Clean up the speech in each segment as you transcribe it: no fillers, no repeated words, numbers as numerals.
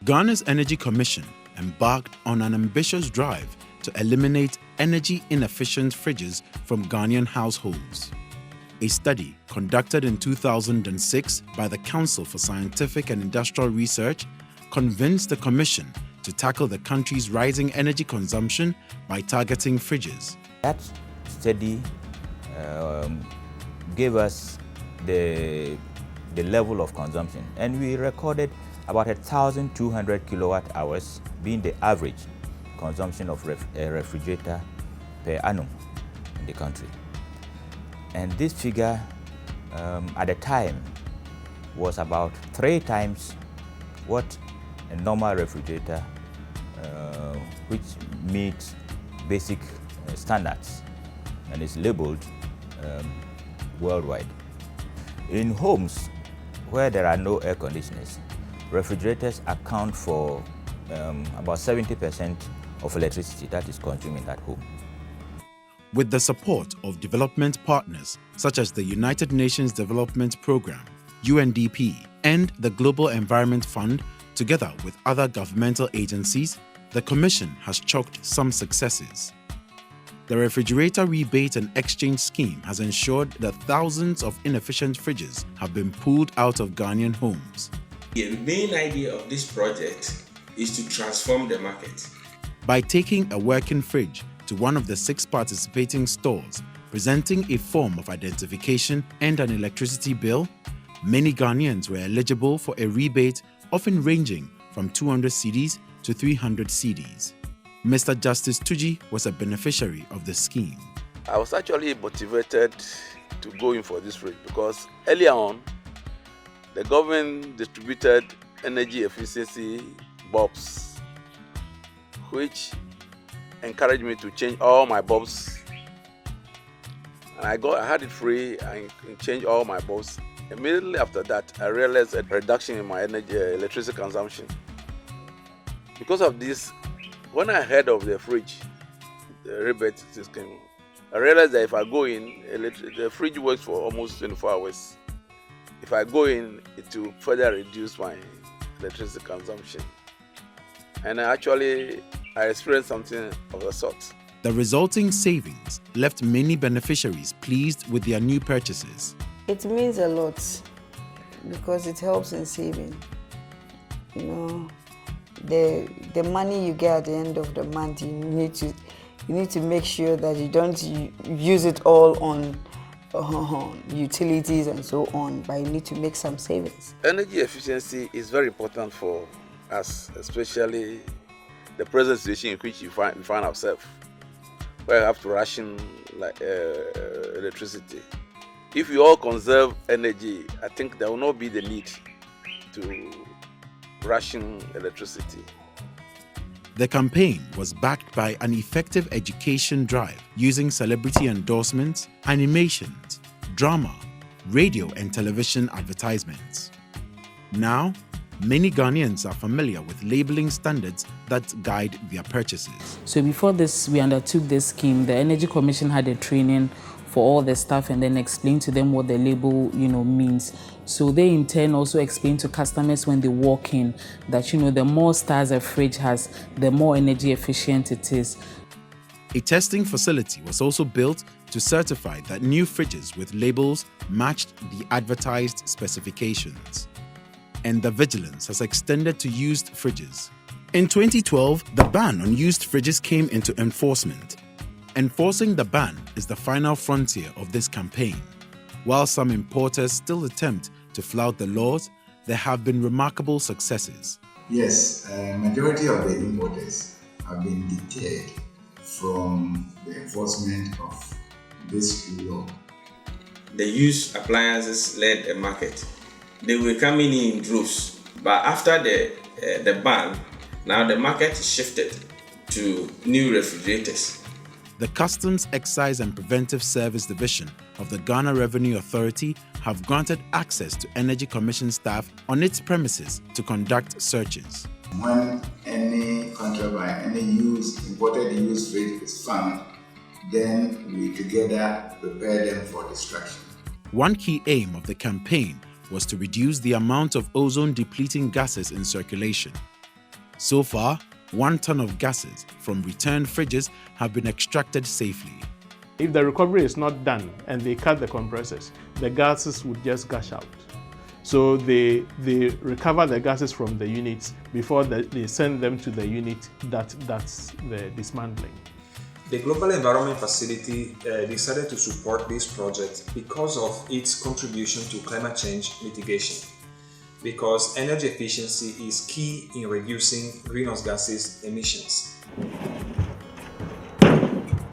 Ghana's Energy Commission embarked on an ambitious drive to eliminate energy-inefficient fridges from Ghanaian households. A study conducted in 2006 by the Council for Scientific and Industrial Research convinced the Commission to tackle the country's rising energy consumption by targeting fridges. That study gave us the level of consumption, and we recorded about 1,200 kilowatt hours being the average consumption of a refrigerator per annum in the country. And this figure at the time was about 3 times what a normal refrigerator which meets basic standards and is labeled worldwide. In homes where there are no air conditioners, refrigerators account for about 70% of electricity that is consumed in that home. With the support of development partners such as the United Nations Development Programme, UNDP, and the Global Environment Fund, together with other governmental agencies, the Commission has chalked some successes. The Refrigerator Rebate and Exchange Scheme has ensured that thousands of inefficient fridges have been pulled out of Ghanaian homes. The main idea of this project is to transform the market. By taking a working fridge to one of the 6 participating stores, presenting a form of identification and an electricity bill, many Ghanaians were eligible for a rebate often ranging from 200 cedis to 300 cedis. Mr. Justice Tuji was a beneficiary of the scheme. I was actually motivated to go in for this fridge because earlier on, the government distributed energy efficiency bulbs, which encouraged me to change all my bulbs. And I had it free and changed all my bulbs. Immediately after that, I realized a reduction in my electricity consumption. Because of this, when I heard of the fridge, the rebate system, I realized that if I go in, the fridge works for almost 24 hours. If I go in, it will further reduce my electricity consumption. And I experienced something of the sort. The resulting savings left many beneficiaries pleased with their new purchases. It means a lot because it helps in saving. You know, the money you get at the end of the month, you need to make sure that you don't use it all on utilities and so on, but you need to make some savings. Energy efficiency is very important for us, especially the present situation in which we find ourselves, where we have to ration electricity. If we all conserve energy, I think there will not be the need to ration electricity. The campaign was backed by an effective education drive using celebrity endorsements, animations, drama, radio and television advertisements. Now, many Ghanaians are familiar with labeling standards that guide their purchases. So before this, we undertook this scheme. The Energy Commission had a training for all the staff and then explain to them what the label, means. So they in turn also explain to customers when they walk in that, the more stars a fridge has, the more energy efficient it is. A testing facility was also built to certify that new fridges with labels matched the advertised specifications. And the vigilance has extended to used fridges. In 2012, the ban on used fridges came into enforcement. Enforcing the ban is the final frontier of this campaign. While some importers still attempt to flout the laws, there have been remarkable successes. Yes, majority of the importers have been deterred from the enforcement of this law. The used appliances led a market. They were coming in droves, but after the ban, now the market shifted to new refrigerators. The Customs, Excise and Preventive Service Division of the Ghana Revenue Authority have granted access to Energy Commission staff on its premises to conduct searches. When any contraband, any imported used fridge is found, then we together prepare them for destruction. One key aim of the campaign was to reduce the amount of ozone-depleting gases in circulation. So far, 1 ton of gases from returned fridges have been extracted safely. If the recovery is not done and they cut the compressors, the gases would just gush out. So they recover the gases from the units before they send them to the unit that's the dismantling. The Global Environment Facility decided to support this project because of its contribution to climate change mitigation. Because energy efficiency is key in reducing greenhouse gases emissions.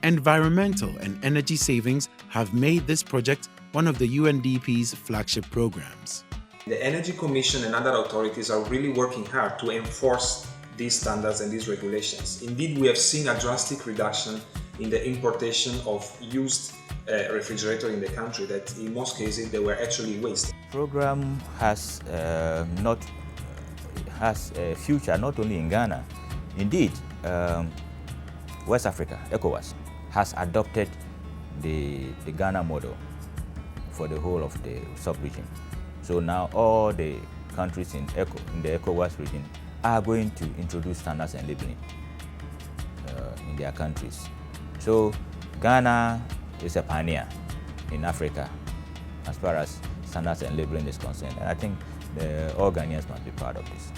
Environmental and energy savings have made this project one of the UNDP's flagship programs. The Energy Commission and other authorities are really working hard to enforce these standards and these regulations. Indeed, we have seen a drastic reduction in the importation of used refrigerators in the country that in most cases they were actually waste. The program has a future not only in Ghana. Indeed, West Africa, ECOWAS, has adopted the Ghana model for the whole of the sub-region. So now all the countries in the ECOWAS region are going to introduce standards and labeling in their countries. So Ghana is a pioneer in Africa as far as standards and labeling is concerned. And I think all Ghanaians must be proud of this.